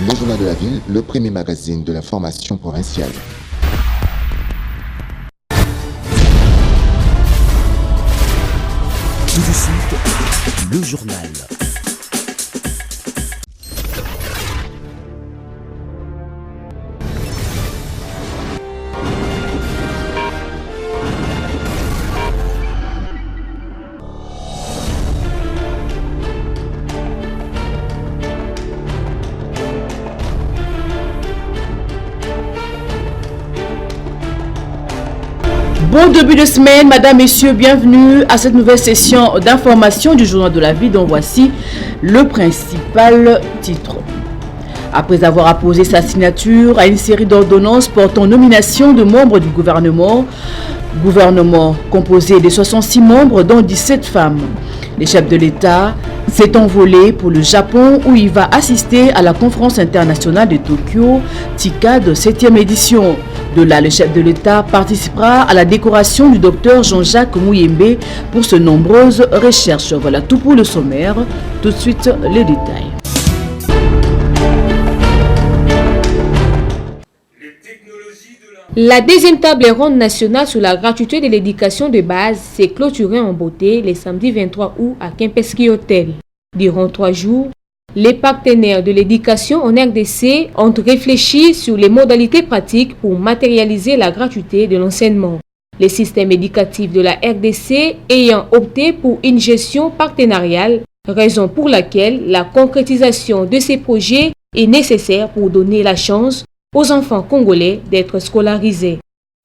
Le Journal de la Ville, le premier magazine de l'information provinciale. Tout de suite, le journal. Bon début de semaine, mesdames, messieurs, bienvenue à cette nouvelle session d'information du Journal de la Vie dont voici le principal titre. Après avoir apposé sa signature à une série d'ordonnances portant nomination de membres du gouvernement composé de 66 membres dont 17 femmes, le chef de l'État s'est envolé pour le Japon où il va assister à la conférence internationale de Tokyo, TICAD 7e édition. De là, le chef de l'État participera à la décoration du docteur Jean-Jacques Mouyembe pour ses nombreuses recherches. Voilà tout pour le sommaire. Tout de suite, les détails. La deuxième table ronde nationale sur la gratuité de l'éducation de base s'est clôturée en beauté le samedi 23 août à Kempinski Hotel. Durant 3 jours, les partenaires de l'éducation en RDC ont réfléchi sur les modalités pratiques pour matérialiser la gratuité de l'enseignement. Le système éducatif de la RDC ayant opté pour une gestion partenariale, raison pour laquelle la concrétisation de ces projets est nécessaire pour donner la chance aux enfants congolais d'être scolarisés.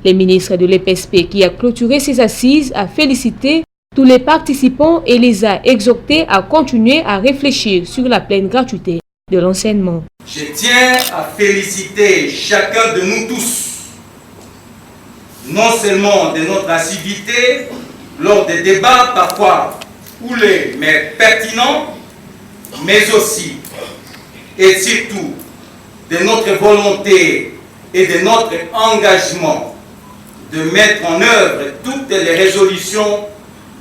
Le ministre de l'EPSP qui a clôturé ces assises a félicité tous les participants et les a exhortés à continuer à réfléchir sur la pleine gratuité de l'enseignement. Je tiens à féliciter chacun de nous tous, non seulement de notre assiduité lors des débats parfois houleux mais pertinents, mais aussi et surtout de notre volonté et de notre engagement de mettre en œuvre toutes les résolutions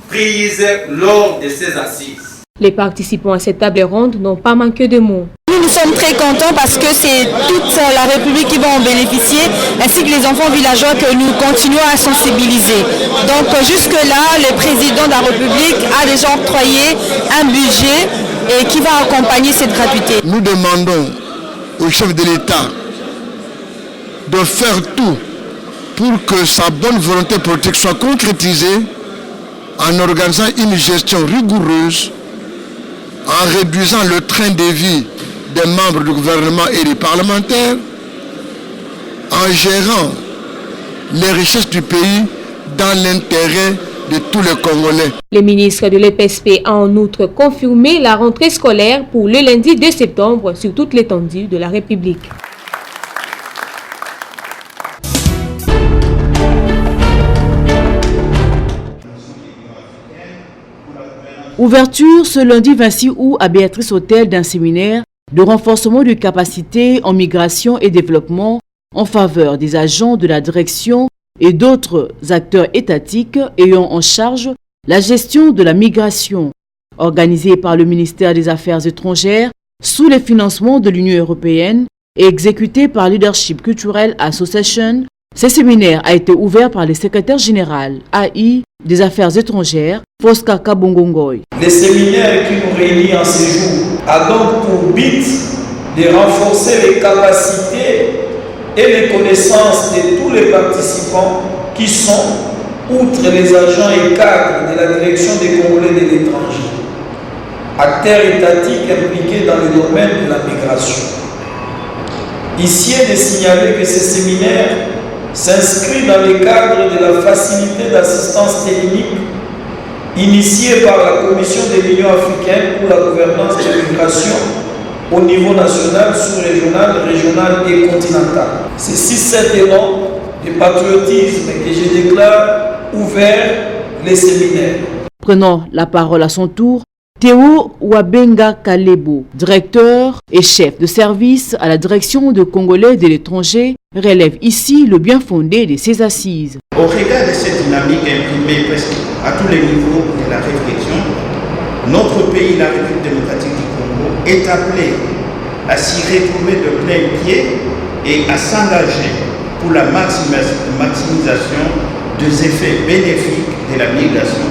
prises lors de ces assises. Les participants à cette table ronde n'ont pas manqué de mots. Nous sommes très contents parce que c'est toute la République qui va en bénéficier, ainsi que les enfants villageois que nous continuons à sensibiliser. Donc jusque-là, le président de la République a déjà octroyé un budget et qui va accompagner cette gratuité. Nous demandons au chef de l'État de faire tout pour que sa bonne volonté politique soit concrétisée en organisant une gestion rigoureuse, en réduisant le train de vie des membres du gouvernement et des parlementaires, en gérant les richesses du pays dans l'intérêt de tous les Congolais. Le ministre de l'EPSP a en outre confirmé la rentrée scolaire pour le lundi 2 septembre sur toute l'étendue de la République. Ouverture ce lundi 26 août à Béatrice Hôtel d'un séminaire de renforcement de capacités en migration et développement en faveur des agents de la direction et d'autres acteurs étatiques ayant en charge la gestion de la migration, organisé par le ministère des Affaires étrangères sous le financement de l'Union européenne et exécuté par Leadership Cultural Association. Ce séminaire a été ouvert par le secrétaire général AI des Affaires étrangères, Fosca Kabongongoy. Le séminaire qui nous réunit en ce jour a donc pour but de renforcer les capacités et les connaissances de tous les participants qui sont, outre les agents et cadres de la direction des Congolais de l'étranger, acteurs étatiques impliqués dans le domaine de la migration. Ici est de signaler que ce séminaire s'inscrit dans le cadre de la facilité d'assistance technique initiée par la Commission de l'Union africaine pour la gouvernance de l'immigration au niveau national, sous-régional, régional et continental. C'est sur cet élan de patriotisme que je déclare ouvert les séminaires. Prenant la parole à son tour, Théo Wabenga Kalebo, directeur et chef de service à la direction de Congolais de l'étranger, relève ici le bien fondé de ces assises. Au regard de cette dynamique imprimée presque à tous les niveaux de la réflexion, notre pays, la République démocratique du Congo, est appelé à s'y retrouver de plein pied et à s'engager pour la maximisation des effets bénéfiques de la migration,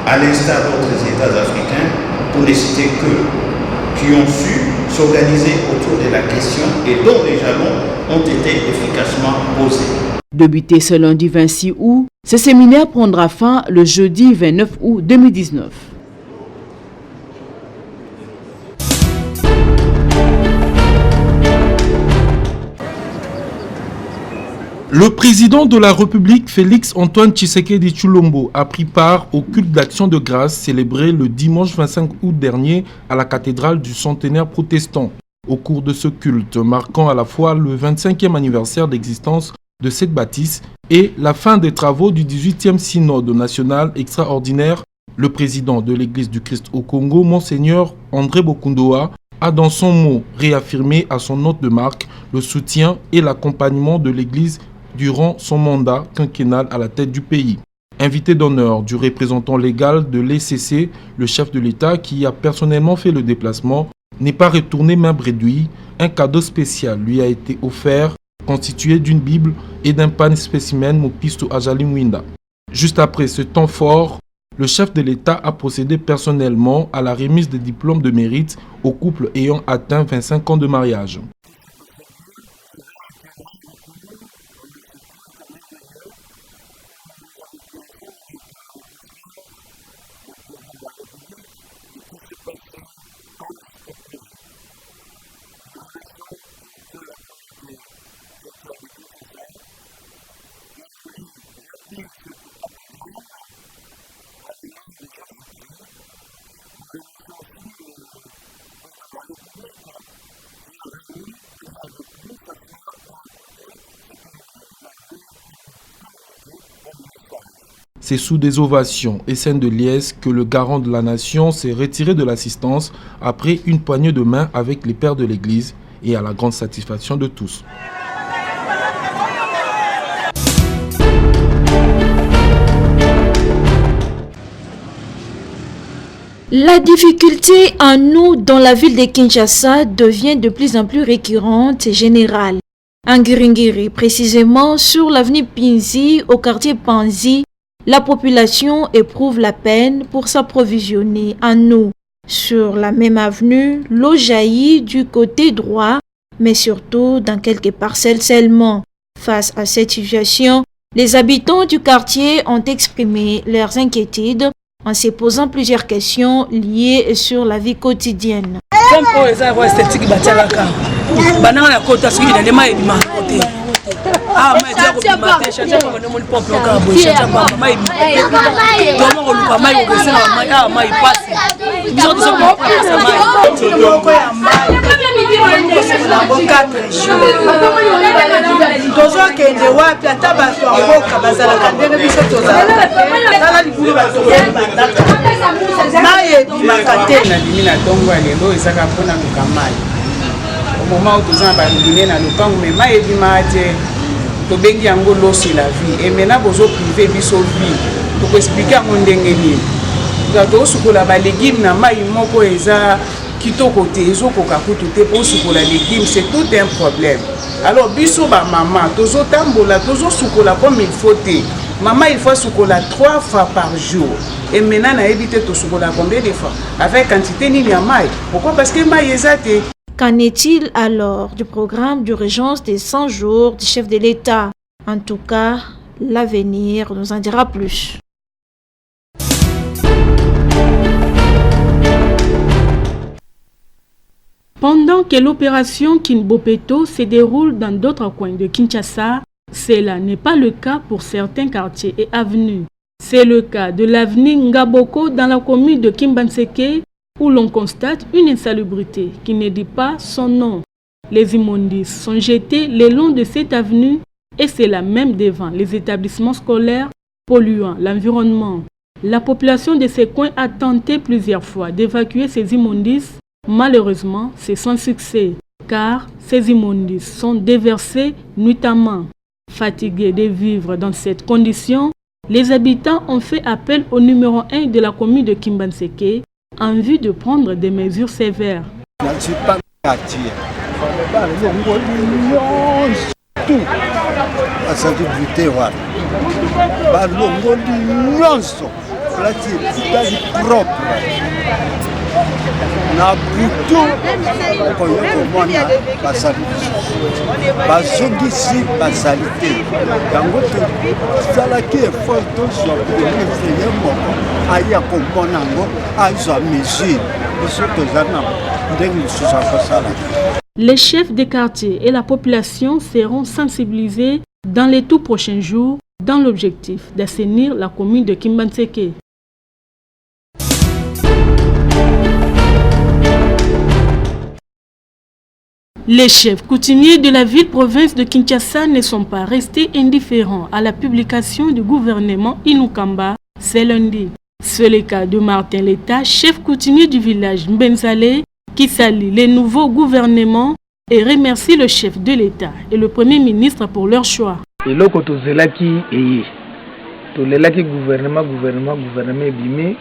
à l'instar d'autres États africains, pour ne citer que, qui ont su s'organiser autour de la question et dont les jalons ont été efficacement posés. Débuté ce lundi 26 août, ce séminaire prendra fin le jeudi 29 août 2019. Le président de la République, Félix Antoine Tshisekedi Tshilombo, a pris part au culte d'action de grâce célébré le dimanche 25 août dernier à la cathédrale du centenaire protestant. Au cours de ce culte, marquant à la fois le 25e anniversaire d'existence de cette bâtisse et la fin des travaux du 18e synode national extraordinaire, le président de l'Église du Christ au Congo, Monseigneur André Bokundoa, a dans son mot réaffirmé à son hôte de marque le soutien et l'accompagnement de l'Église durant son mandat quinquennal à la tête du pays. Invité d'honneur du représentant légal de l'ECC, le chef de l'État qui a personnellement fait le déplacement n'est pas retourné main bredouille. Un cadeau spécial lui a été offert, constitué d'une Bible et d'un pan spécimen Mopisto Ajali Mwinda. Juste après ce temps fort, le chef de l'État a procédé personnellement à la remise des diplômes de mérite aux couples ayant atteint 25 ans de mariage. C'est sous des ovations et scènes de liesse que le garant de la nation s'est retiré de l'assistance après une poignée de main avec les pères de l'Église et à la grande satisfaction de tous. La difficulté en eau dans la ville de Kinshasa devient de plus en plus récurrente et générale. En Ngiringiri, précisément sur l'avenue Pinzi, au quartier Panzi, la population éprouve la peine pour s'approvisionner en eau. Sur la même avenue, l'eau jaillit du côté droit, mais surtout dans quelques parcelles seulement. Face à cette situation, les habitants du quartier ont exprimé leurs inquiétudes en se posant plusieurs questions liées sur la vie quotidienne. Au moment où tous les gens ont mais ma ebimate to bengi yango losi la vie et maintenant bozo privé biso vie to expliquer ngo ndenge nini to sukola ba légumes na mai moko eza kitoko te ezo koka kutu te po sukola légumes c'est tout un problème. Alors biso ba maman tozo tambola tozo sukola comme il faut te maman il faut sukola 3 fois par jour et maintenant na éviter to sukola combien de fois avec quantité ni ya mai. Pourquoi? Parce que mai ezate. Qu'en est-il alors du programme d'urgence des 100 jours du chef de l'État? En tout cas, l'avenir nous en dira plus. Pendant que l'opération Kinbopeto se déroule dans d'autres coins de Kinshasa, cela n'est pas le cas pour certains quartiers et avenues. C'est le cas de l'avenue Ngaboko dans la commune de Kimbanseke, où l'on constate une insalubrité qui ne dit pas son nom. Les immondices sont jetés le long de cette avenue et c'est là même devant les établissements scolaires polluant l'environnement. La population de ces coins a tenté plusieurs fois d'évacuer ces immondices. Malheureusement, c'est sans succès car ces immondices sont déversés nuitamment. Fatigués de vivre dans cette condition, les habitants ont fait appel au numéro 1 de la commune de Kimbanseke en vue de prendre des mesures sévères. Je ne suis pas attiré. tout asali vite wana balongoli nyonso plati epitali propre na butu okoyo komona basali bazongisi basali te yango tozalaki effort tozwa ministre ye moko aya komona yango azwa mesure biso toza na ndenge lisusu akosala. Les chefs des quartiers et la population seront sensibilisés dans les tout prochains jours dans l'objectif d'assainir la commune de Kimbanseke. Les chefs coutumiers de la ville-province de Kinshasa ne sont pas restés indifférents à la publication du gouvernement Inukamba ce lundi. C'est le cas de Martin Leta, chef coutumier du village Mbenzale, qui salue les nouveaux gouvernements et remercie le chef de l'État et le Premier ministre pour leur choix. Et là, quand on est gouvernement bimé,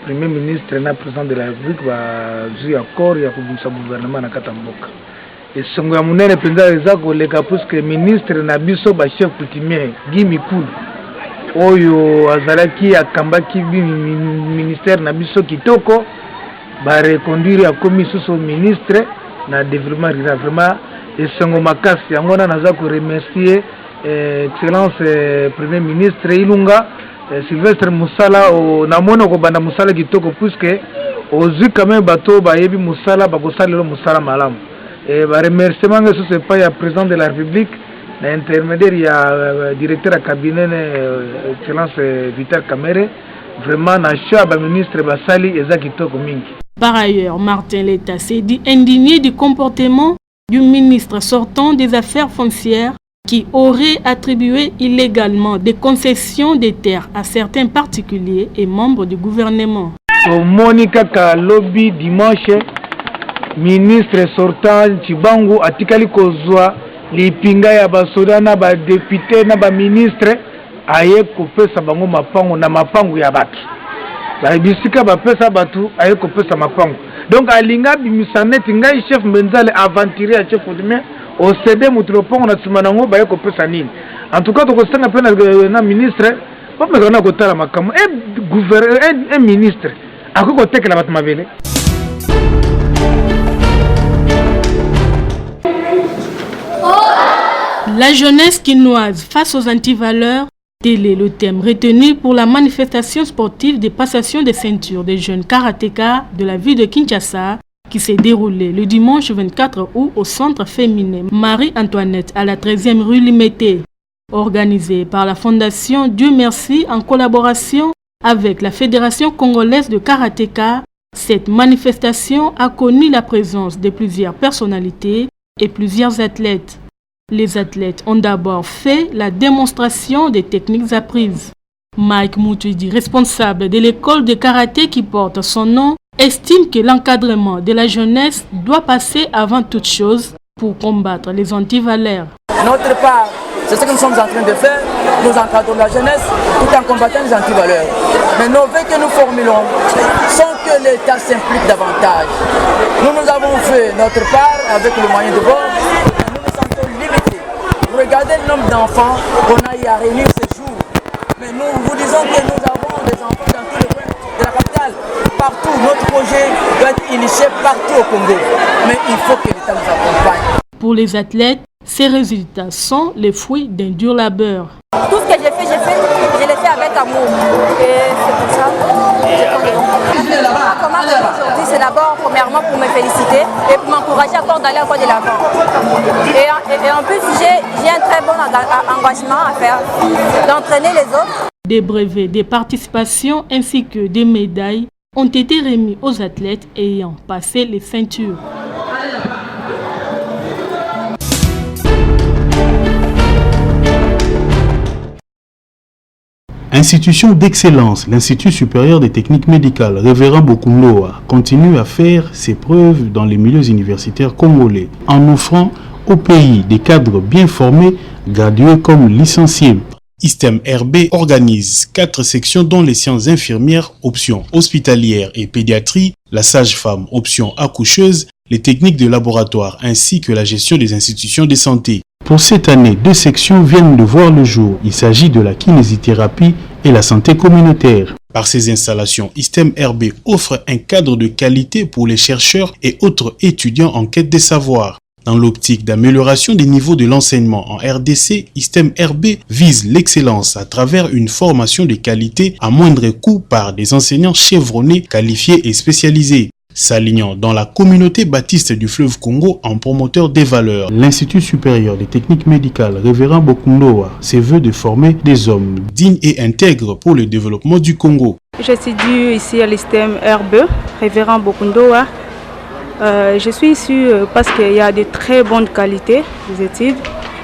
Premier ministre et président de la République va jouer accord et à gouvernement na Katamboka. Et songo ya munene penza eza koleka puisque ministre na biso ba chef coutumier Gimi Kulu oyo azalaki akambaki ministère na biso kitoko ba reconduire akomi suso ministre na développement rural vraiment et songo makasi yango na naza ko remercier excellence premier ministre Ilunga Sylvestre Musala na mona ko banda musala kitoko puisque ozu quand même bato ba yebi musala ba ko salelo musala malamu et ba remerciement que ce pas ya président de la République l'intermédiaire ya directeur à cabinet excellence Vital Kamere vraiment na choix ba ministre basali ezakitoko mingi. Par ailleurs, Martin Leta s'est dit indigné du comportement du ministre sortant des Affaires foncières qui aurait attribué illégalement des concessions de terres à certains particuliers et membres du gouvernement. Monica Kalobi dimanche, ministre sortant Chibangu atikali kozwa lipinga ya basoda na ba député na ba ministre aye kopesa bango mapango na mapango ya batu. Ba bisika ba pesa batu aye kopesa mapango. Donc alinga bimisanet ngai chef Mbenzale aventurier chef coutumier au CD mutropongo na simanango ba aye kopesa nini. En tout cas to kosanga pena na ministre pas me na kotala makamu gouverneur ministre akoko tekela batu mabele. La jeunesse quinoise face aux antivaleurs, tel est le thème retenu pour la manifestation sportive de passation des ceintures des jeunes karatékas de la ville de Kinshasa qui s'est déroulée le dimanche 24 août au centre féminin Marie-Antoinette à la 13e rue Limité. Organisée par la fondation Dieu Merci en collaboration avec la Fédération congolaise de karatéka, cette manifestation a connu la présence de plusieurs personnalités et plusieurs athlètes. Les athlètes ont d'abord fait la démonstration des techniques apprises. Mike Moutoudi, responsable de l'école de karaté qui porte son nom, estime que l'encadrement de la jeunesse doit passer avant toute chose pour combattre les antivaleurs. Notre part, c'est ce que nous sommes en train de faire. Nous encadrons la jeunesse tout en combattant les antivaleurs. Mais nos vœux que nous formulons sont que l'État s'implique davantage. Nous avons fait notre part avec les moyens de bord. Regardez le nombre d'enfants qu'on a eu à réunir ce jour. Mais nous vous disons que nous avons des enfants dans tous les coins de la capitale. Partout, notre projet doit être initié partout au Congo. Mais il faut que l'État nous accompagne. Pour les athlètes, ces résultats sont les fruits d'un dur labeur. Tout ce que je l'ai fait avec amour. Et c'est pour ça. Comment aujourd'hui, c'est d'abord, premièrement, pour me féliciter et pour m'encourager encore d'aller encore de l'avant. Et en plus, j'ai un très bon engagement à faire, d'entraîner les autres. Des brevets, des participations ainsi que des médailles ont été remis aux athlètes ayant passé les ceintures. Institution d'excellence, l'Institut supérieur des techniques médicales, Révérend Bokumloa, continue à faire ses preuves dans les milieux universitaires congolais, en offrant au pays des cadres bien formés, gradués comme licenciés. ISTEM RB organise 4 sections dont les sciences infirmières, option hospitalière et pédiatrie, la sage-femme, option accoucheuse, les techniques de laboratoire ainsi que la gestion des institutions de santé. Pour cette année, 2 sections viennent de voir le jour. Il s'agit de la kinésithérapie et la santé communautaire. Par ces installations, ISTEM RB offre un cadre de qualité pour les chercheurs et autres étudiants en quête de savoir. Dans l'optique d'amélioration des niveaux de l'enseignement en RDC, ISTEM RB vise l'excellence à travers une formation de qualité à moindre coût par des enseignants chevronnés, qualifiés et spécialisés. S'alignant dans la communauté baptiste du fleuve Congo en promoteur des valeurs. L'Institut supérieur des techniques médicales Révérend Bokundoa se veut de former des hommes dignes et intègres pour le développement du Congo. J'étudie ici à l'ISTEM RB, Révérend Bokundoa. Je suis ici parce qu'il y a de très bonnes qualités des études.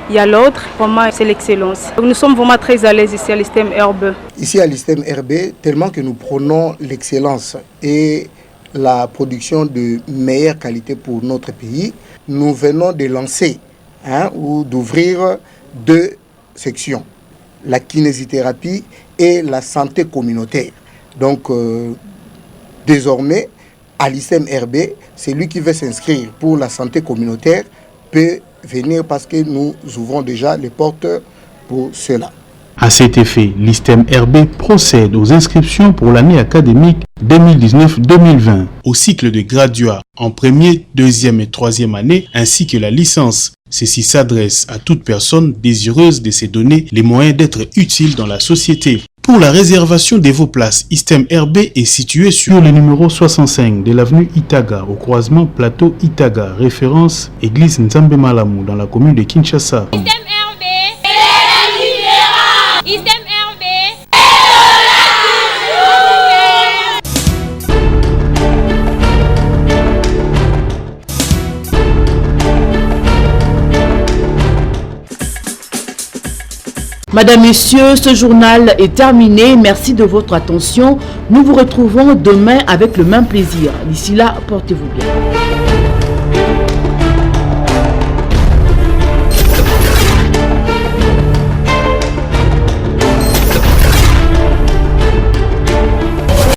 Il y a l'autre, vraiment c'est l'excellence. Nous sommes vraiment très à l'aise ici à l'ISTEM RB. Ici à l'ISTEM RB, tellement que nous prenons l'excellence et la production de meilleure qualité pour notre pays, nous venons de lancer ou d'ouvrir 2 sections, la kinésithérapie et la santé communautaire. Donc désormais, à l'ISTEM RB, celui qui veut s'inscrire pour la santé communautaire peut venir parce que nous ouvrons déjà les portes pour cela. À cet effet, l'ISTEM RB procède aux inscriptions pour l'année académique 2019-2020 au cycle de graduat en première, deuxième et troisième année ainsi que la licence. Ceci s'adresse à toute personne désireuse de se donner les moyens d'être utile dans la société. Pour la réservation de vos places, ISTEM RB est situé sur le numéro 65 de l'avenue Itaga au croisement Plateau Itaga, référence Église Nzambe Malamu dans la commune de Kinshasa. Madame, Messieurs, ce journal est terminé. Merci de votre attention. Nous vous retrouvons demain avec le même plaisir. D'ici là, portez-vous bien.